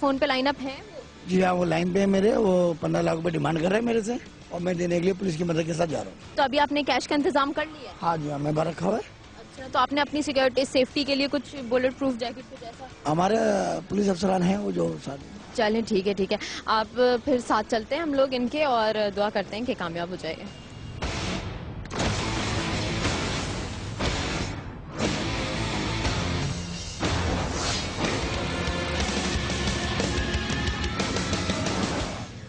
Phone पे line up है? जी हाँ, वो लाइन पे है मेरे, वो 15 लाख रुपए डिमांड कर रहे हैं मेरे से और मैं देने के लिए पुलिस की मदद के साथ जा रहा हूँ। तो अभी आपने कैश का इंतजाम कर लिया है? हाँ जी हाँ, मैं बाहर रखा हुआ है। अच्छा, तो आपने अपनी सिक्योरिटी सेफ्टी के लिए कुछ बुलेट प्रूफ जैकेट कुछ ऐसा? हमारे पुलिस अफसरान हैं वो जो साथ। चलें ठीक है ठीक है, आप फिर साथ चलते हैं हम लोग इनके और दुआ करते हैं कि कामयाब हो जाएगा।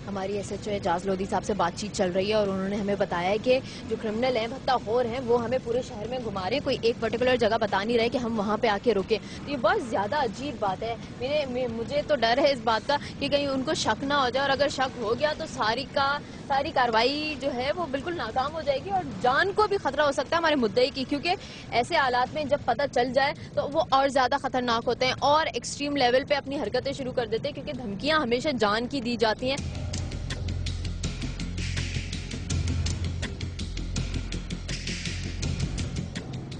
हमारी SHO एजाज लोधी साहब से बातचीत चल रही है और उन्होंने हमें बताया है कि जो क्रिमिनल हैं, भत्ताखोर हैं, वो हमें पूरे शहर में घुमा रहे हैं, कोई एक पर्टिकुलर जगह बता नहीं रहे कि हम वहाँ पे आके रुके। तो ये बहुत ज़्यादा अजीब बात है। मुझे तो डर है इस बात का कि कहीं उनको शक ना हो जाए, और अगर शक हो गया तो सारी कार्रवाई जो है वो बिल्कुल नाकाम हो जाएगी और जान को भी खतरा हो सकता है हमारे मुद्दई की, क्योंकि ऐसे हालात में जब पता चल जाए तो वो और ज़्यादा खतरनाक होते हैं और एक्सट्रीम लेवल पे अपनी हरकतें शुरू कर देते हैं, क्योंकि धमकियाँ हमेशा जान की दी जाती हैं।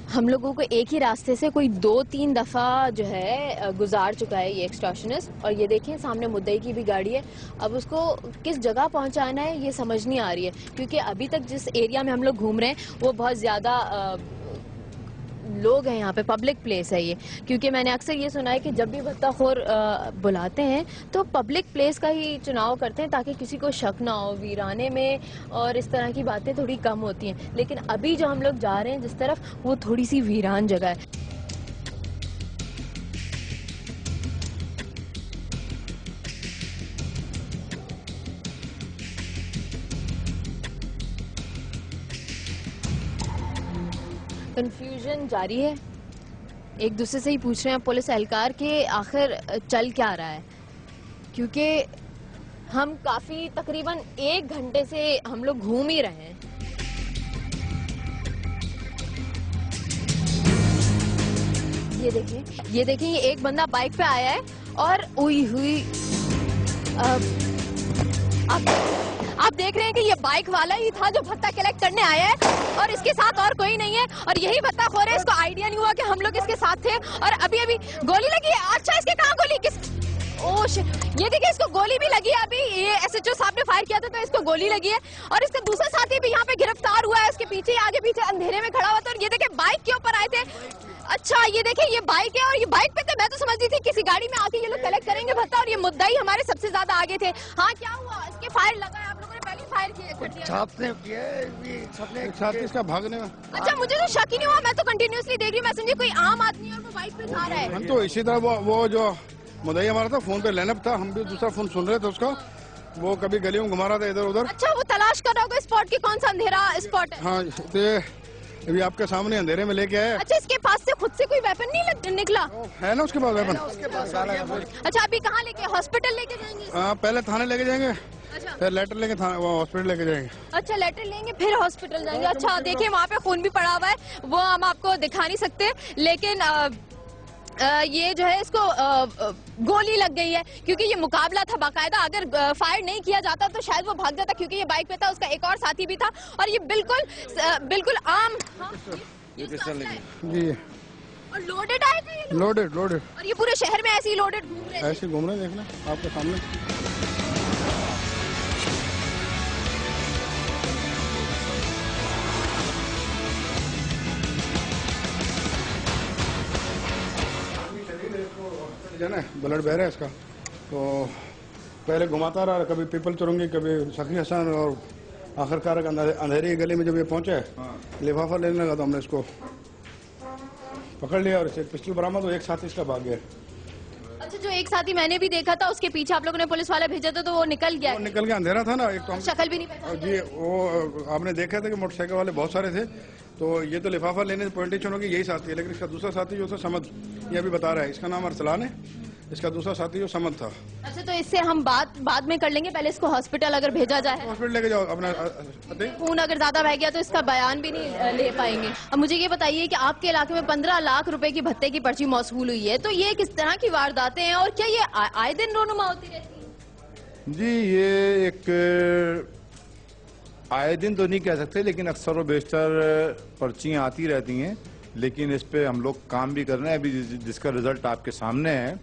हम लोगों को एक ही रास्ते से कोई 2-3 दफ़ा जो है गुजार चुका है ये एक्सटॉर्शनिस्ट, और ये देखें सामने मुद्दई की भी गाड़ी है। अब उसको किस जगह पहुंचाना है ये समझ नहीं आ रही है, क्योंकि अभी तक जिस एरिया में हम लोग घूम रहे हैं वो बहुत ज़्यादा लोग हैं, यहाँ पे पब्लिक प्लेस है ये। क्योंकि मैंने अक्सर ये सुना है कि जब भी भत्ताखोर बुलाते हैं तो पब्लिक प्लेस का ही चुनाव करते हैं ताकि किसी को शक ना हो, वीराने में और इस तरह की बातें थोड़ी कम होती हैं। लेकिन अभी जो हम लोग जा रहे हैं जिस तरफ, वो थोड़ी सी वीरान जगह है। कंफ्यूजन जारी है, एक दूसरे से ही पूछ रहे हैं पुलिस एहलकार के आखिर चल क्या रहा है, क्योंकि हम काफी तकरीबन 1 घंटे से हम लोग घूम ही रहे हैं। ये देखें ये एक बंदा बाइक पे आया है और उई हुई आप देख रहे हैं कि ये बाइक वाला ही था जो भत्ता कलेक्ट करने आया है और इसके साथ और कोई नहीं है, और यही भत्ताखोर है। इसको आइडिया नहीं हुआ कि हम लोग इसके साथ थे और अभी गोली लगी है। अच्छा, इसके कहाँ गोली ये देखिए इसको गोली भी लगी है। अभी ये SHO साहब ने फायर किया था तो इसको गोली लगी है, और इसका दूसरा साथी भी यहाँ पे गिरफ्तार हुआ है। इसके पीछे आगे पीछे अंधेरे में खड़ा हुआ था, और ये देखिए बाइक के ऊपर आए थे। अच्छा, ये देखिए ये बाइक है, और ये बाइक पे तो मैं तो समझ रही थी किसी गाड़ी में आके ये लोग कलेक्ट करेंगे भत्ता, और ये मुद्दाई हमारे सबसे ज्यादा आगे थे। हाँ, क्या हुआ? इसके फायर लगा है, आप लोगों ने पहले फायर किए इसका भागने में। अच्छा, मुझे तो शक ही नहीं हुआ, मैं तो कंटिन्यूअसली देख रही हूँ, मैं समझी कोई आम आदमी और वो बाइक पे जा रहा है। हम तो इसी तरह वो जो मुद्दई हमारा था, फोन पे लाइनअप था, हम भी दूसरा फोन सुन रहे थे उसका, वो कभी गली में घुमा रहा था इधर उधर। अच्छा, वो तलाश कर रहा होगा स्पॉट की, कौन सा अंधेरा स्पॉट है। हाँ, तो अभी आपके सामने अंधेरे में लेके आया। अच्छा, इसके पास से खुद से कोई वेपन नहीं निकला है ना उसके पास वेपन? अच्छा, अभी कहाँ लेके, हॉस्पिटल लेके जाएंगे? हाँ, पहले थाने लेके जाएंगे, अच्छा, फिर लेटर लेके हॉस्पिटल लेके जाएंगे। अच्छा, लेटर लेंगे फिर हॉस्पिटल जाएंगे। अच्छा, देखिए वहाँ पे खून भी पड़ा हुआ है, वो हम आपको दिखा नहीं सकते, लेकिन ये जो है इसको गोली लग गई है, क्योंकि ये मुकाबला था बाकायदा। अगर फायर नहीं किया जाता तो शायद वो भाग जाता, क्योंकि ये बाइक पे था, उसका एक और साथी भी था, और ये बिल्कुल आम। हाँ, जी, और लोडेड आए थे ये लोग? लोडेड। और ये पूरे शहर में ऐसे ही लोडेड घूम रहे थे? ऐसे घूम रहे, देखना आपके सामने। ब्लड बह रहा है इसका, तो पहले घुमाता रहा, कभी पीपल चुरंगी, कभी सखी हसन, और आखिरकार अंधेरी गली में जब ये पहुंचे, लिफाफा लेने लगा तो हमने इसको पकड़ लिया और इसे पिस्टल बरामद, एक साथी इसका भाग गया। अच्छा, जो एक साथी मैंने भी देखा था, उसके पीछे आप लोगों ने पुलिस वाले भेजा था तो वो निकल गया? अंधेरा था ना, एक तो हम शक्ल भी नहीं पहचानी जी, वो आपने देखा था कि मोटरसाइकिल वाले बहुत सारे थे, तो ये तो लिफाफा लेने से पॉइंटेशन होगी यही साथी है, लेकिन इसका दूसरा साथी जो था समद, ये अभी बता रहा है, इसका नाम अरसलान है, इसका दूसरा साथी जो समद था। अच्छा, तो इससे हम बाद में कर लेंगे, पहले इसको हॉस्पिटल अगर भेजा जाए। हॉस्पिटल लेके जाओ अपना, खून अगर ज्यादा बह गया तो इसका बयान भी नहीं ले पाएंगे। अब मुझे ये बताइए कि आपके इलाके में 15 लाख रुपए की भत्ते की पर्ची मौसूल हुई है, तो ये किस तरह की वारदातें हैं और क्या ये आए दिन रोनुमा होती रहती है? जी, ये एक आए दिन तो नहीं कह सकते, लेकिन अक्सर और बेशतर पर्चियाँ आती रहती हैं, लेकिन इस पे हम लोग काम भी कर रहे हैं। अभी जिसका रिजल्ट आपके सामने है,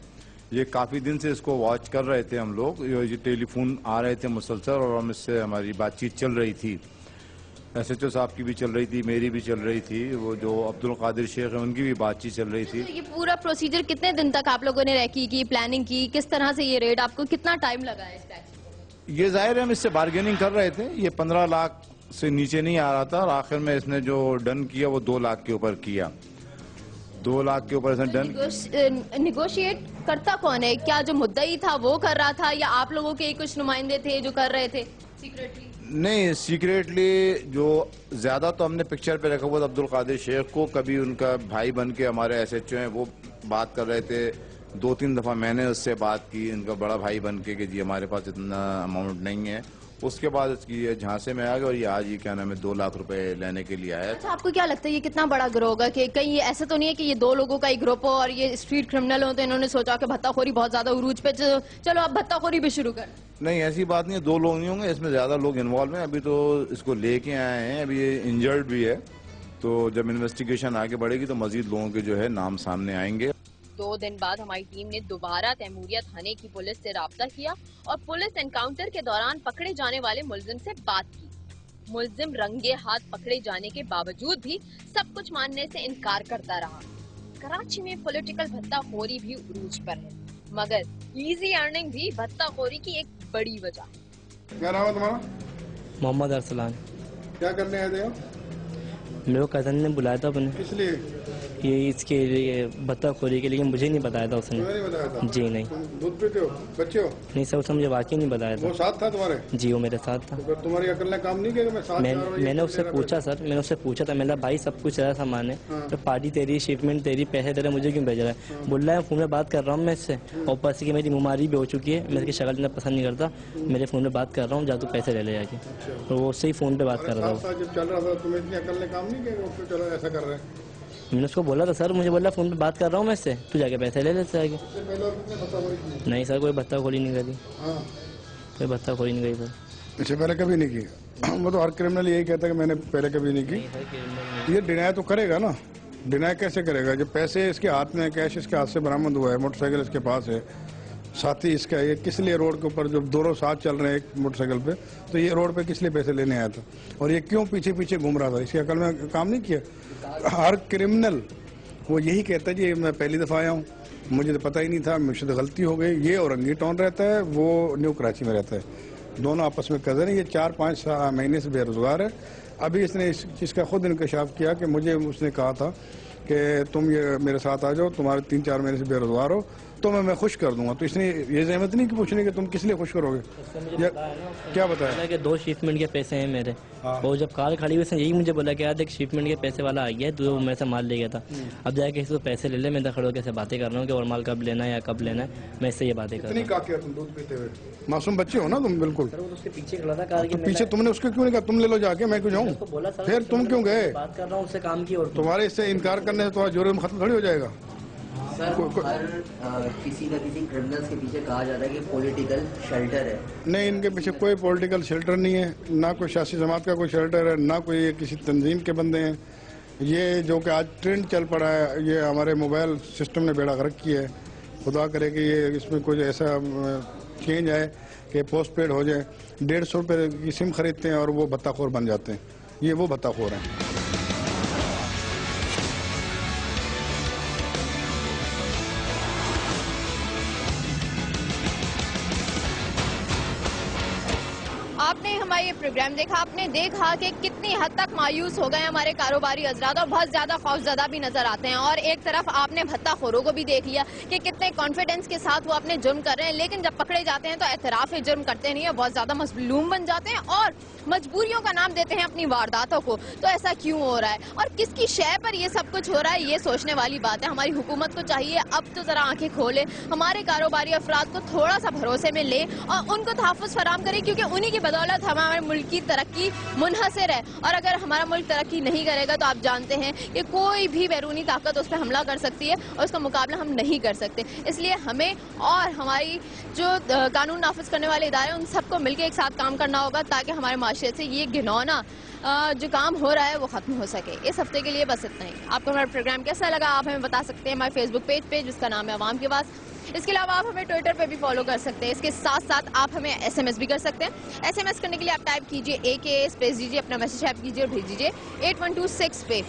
ये काफ़ी दिन से इसको वॉच कर रहे थे हम लोग, ये टेलीफोन आ रहे थे मुसलसल और हम इससे हमारी बातचीत चल रही थी। SHO साहब की भी चल रही थी, मेरी भी चल रही थी, वो जो अब्दुल कादिर शेख है उनकी भी बातचीत चल रही थी। तो ये पूरा प्रोसीजर कितने दिन तक आप लोगों ने रैकी की, प्लानिंग की, किस तरह से ये रेड, आपको कितना टाइम लगा है इस टैक्स को? ये जाहिर है हम इससे बार्गेनिंग कर रहे थे, ये 15 लाख से नीचे नहीं आ रहा था और आखिर में इसने जो डन किया वो 2 लाख के ऊपर किया। 2 लाख के ऊपर इसने डन। निगोशिएट करता कौन है? क्या जो मुद्दई था वो कर रहा था या आप लोगों के कुछ नुमाइंदे थे जो कर रहे थे सीक्रेटली? नहीं, सीक्रेटली जो ज्यादा तो हमने पिक्चर पे रखा हुआ था अब्दुल कादिर शेख को, कभी उनका भाई बन के हमारे SHO हैं वो बात कर रहे थे, 2-3 दफा मैंने उससे बात की, इनका बड़ा भाई बन के कि जी हमारे पास इतना अमाउंट नहीं है। उसके बाद इसकी ये झांसे में आ गया और ये आज ही क्या नाम है 2 लाख रुपए लेने के लिए आया। अच्छा, आपको क्या लगता है ये कितना बड़ा गिरोह होगा? कि कहीं ये ऐसा तो नहीं है कि ये 2 लोगों का ही ग्रुप हो और ये स्ट्रीट क्रिमिनल हो तो इन्होंने सोचा कि भत्ताखोरी बहुत ज्यादा उरूज पे, चलो अब भत्ताखोरी भी शुरू कर? नहीं, ऐसी बात नहीं है, 2 लोग नहीं होंगे, इसमें ज्यादा लोग इन्वॉल्व हैं। अभी तो इसको लेके आए हैं, अभी ये इंजर्ड भी है, तो जब इन्वेस्टिगेशन आगे बढ़ेगी तो मजीद लोगों के जो है नाम सामने आएंगे। 2 दिन बाद हमारी टीम ने दोबारा तैमूरिया थाने की पुलिस से राब्ता किया और पुलिस एनकाउंटर के दौरान पकड़े जाने वाले मुलजिम से बात की। मुलजिम रंगे हाथ पकड़े जाने के बावजूद भी सब कुछ मानने से इनकार करता रहा। कराची में पॉलिटिकल भत्ताखोरी भी उरूज पर है, मगर इजी अर्निंग भी भत्ताखोरी की एक बड़ी वजह। क्या नाम है तुम्हारा? मोहम्मद अरसलान। क्या करने आए थे आप? मेरे को कज़न ने बुलाया था अपने, किस लिए? ये इसके लिए भत्ताखोरी के लिए, मुझे नहीं बताया था उसने। तुम्हें नहीं बताया था? जी नहीं। तुम दूध पीते हो? बच्चे हो? नहीं सर, उसने मुझे वाकई नहीं बताया वो था। साथ था तुम्हारे? जी वो मेरे साथ था। तो फिर तुम्हारी अकल ने काम नहीं किया कि मैं साथ जा रहा हूँ, ये मैंने उससे तेरा पूछा सर, मैंने उससे पूछा था, मेरा भाई सब कुछ तेरा सामान है, तो पार्टी तेरी, शिपमेंट तेरी, पैसे तेरे, मुझे क्यों भेज रहा है? बोल रहा है फोन में बात कर रहा हूँ मैं इससे, और ऊपर से कि मेरी बीमारी भी हो चुकी है, मैं इसकी शक्ल इतना पसंद नहीं करता, मेरे फोन में बात कर रहा हूँ, जा तू पैसे ले ले जाके। तो वो उससे ही फोन पे बात कर रहा था। साथ जब चल रहा था तुम्हें इतनी अकल ने काम नहीं किया कि वो क्यों चलो ऐसा कर रहे हैं? मैंने उसको बोला था सर, मुझे बोला फोन पे बात कर रहा हूँ मैं इससे, तू जाके पैसे ले लेते जाके। इससे पहले और कितने भत्ताखोरी की? नहीं सर, कोई भत्ताखोरी नहीं करी, हाँ, कोई भत्ताखोरी नहीं करी सर। इससे पहले कभी नहीं की। वो तो हर क्रिमिनल यही कहता है कि मैंने पहले कभी नहीं की। ये डिनाई तो करेगा ना, डिनाई कैसे करेगा जब पैसे इसके हाथ में, कैश इसके हाथ से बरामद हुआ है, मोटरसाइकिल इसके पास है, साथी इसका है, ये किस लिए रोड के ऊपर जब दोनों साथ चल रहे हैं एक मोटरसाइकिल पे, तो ये रोड पे किस लिए पैसे लेने आया था और ये क्यों पीछे पीछे घूम रहा था? इसकी अकल में काम नहीं किया। हर क्रिमिनल वो यही कहता है जी मैं पहली दफ़ा आया हूँ, मुझे तो पता ही नहीं था, मुझसे तो गलती हो गई। ये औरंगी टाउन रहता है, वो न्यू कराची में रहता है, दोनों आपस में कज़न है। ये 4-5 महीने से बेरोजगार है। अभी इसने इस चीज़ का खुद इंकशाफ किया कि मुझे उसने कहा था कि तुम ये मेरे साथ आ जाओ, तुम्हारे 3-4 महीने से बेरोजगार हो तो मैं खुश कर दूंगा। तो इसने ये जहमत नहीं कि पूछने कि तुम किस लिए खुश करोगे? क्या बताया कि 2 शिपमेंट के पैसे हैं मेरे, और जब कार खड़ी हुई उसने यही मुझे बोला कि यार देख शिपमेंट के पैसे वाला आ गया, तू मेरे से माल ले गया था, अब जाके इसको पैसे ले ले। मैं खड़े होकर बातें कर रहा हूँ कि और माल कब लेना है या कब लेना है, मैं इससे ये बातें कर रहा हूँ। तुम दूध पीते हुए मासूम बच्चे हो ना तुम, बिल्कुल। उसके पीछे खड़ा था कार के, पीछे तुमने उसको क्यों नहीं कहा तुम ले लो जाके, मैं क्यों जाऊँ? फिर तुम क्यों गए? बात कर रहा हूँ उससे काम की, और तुम्हारे इससे इनकार करने से तुम्हारा जुर्म खत्म थोड़ी हो जाएगा। सर, हर किसी न किसी क्रिमिनल्स के पीछे कहा जाता है कि पॉलिटिकल शेल्टर है। नहीं, इनके पीछे कोई पॉलिटिकल शेल्टर नहीं है, ना कोई सियासी जमात का कोई शेल्टर है, ना कोई ये किसी तंजीम के बंदे हैं। ये जो कि आज ट्रेंड चल पड़ा है, ये हमारे मोबाइल सिस्टम ने बेड़ा गर्क किया है। खुदा करे कि ये इसमें कुछ ऐसा चेंज आए कि पोस्ट पेड हो जाए। 150 रुपये की सिम खरीदते हैं और वो भत्ताखोर बन जाते हैं। ये वो भत्ताखोर हैं। आपने हमारा ये प्रोग्राम देखा, आपने देखा कि कितनी हद तक मायूस हो गए हमारे कारोबारी हजरात और बहुत ज्यादा खौफजदा भी नजर आते हैं। और एक तरफ आपने भत्ताखोरों को भी देख लिया कि कितने कॉन्फिडेंस के साथ वो अपने जुर्म कर रहे हैं, लेकिन जब पकड़े जाते हैं तो एतराफ जुर्म करते नहीं है, बहुत ज्यादा मजलूम बन जाते हैं और मजबूरियों का नाम देते हैं अपनी वारदातों को। तो ऐसा क्यों हो रहा है और किसकी शय पर ये सब कुछ हो रहा है, ये सोचने वाली बात है। हमारी हुकूमत को चाहिए अब तो जरा आंखें खोले, हमारे कारोबारी अफराद को थोड़ा सा भरोसे में ले और उनको तहफ़्फ़ुज़ फराम करे, क्योंकि उन्हीं की बदौलत हमारे मुल्क की तरक्की मुनहसर है। और अगर हमारा मुल्क तरक्की नहीं करेगा तो आप जानते हैं कि कोई भी बैरूनी ताकत उस पर हमला कर सकती है और उसका मुकाबला हम नहीं कर सकते। इसलिए हमें और हमारी जो कानून नाफिज करने वाले इदारे उन सबको मिलकर एक साथ काम करना होगा ताकि हमारे माशरे से ये घिनौना जो काम हो रहा है वो खत्म हो सके। इस हफ्ते के लिए बस इतना ही। आपको हमारा प्रोग्राम कैसा लगा आप हमें बता सकते हैं हमारे फेसबुक पेज पे जिसका नाम है अवाम की आवाज़। इसके अलावा आप हमें ट्विटर पे भी फॉलो कर सकते हैं। इसके साथ साथ आप हमें SMS भी कर सकते हैं। SMS करने के लिए आप टाइप कीजिए AK स्पेस दीजिए, अपना मैसेज टाइप कीजिए और भेज दीजिए 8126 पे,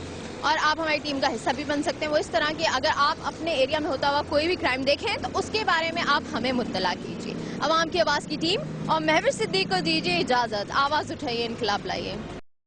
और आप हमारी टीम का हिस्सा भी बन सकते हैं। वो इस तरह के अगर आप अपने एरिया में होता हुआ कोई भी क्राइम देखें तो उसके बारे में आप हमें मुत्तला कीजिए। अवाम की आवाज़ की टीम और महविश सिद्दीक को दीजिए इजाज़त। आवाज़ उठाइए, इनकलाब लाइए।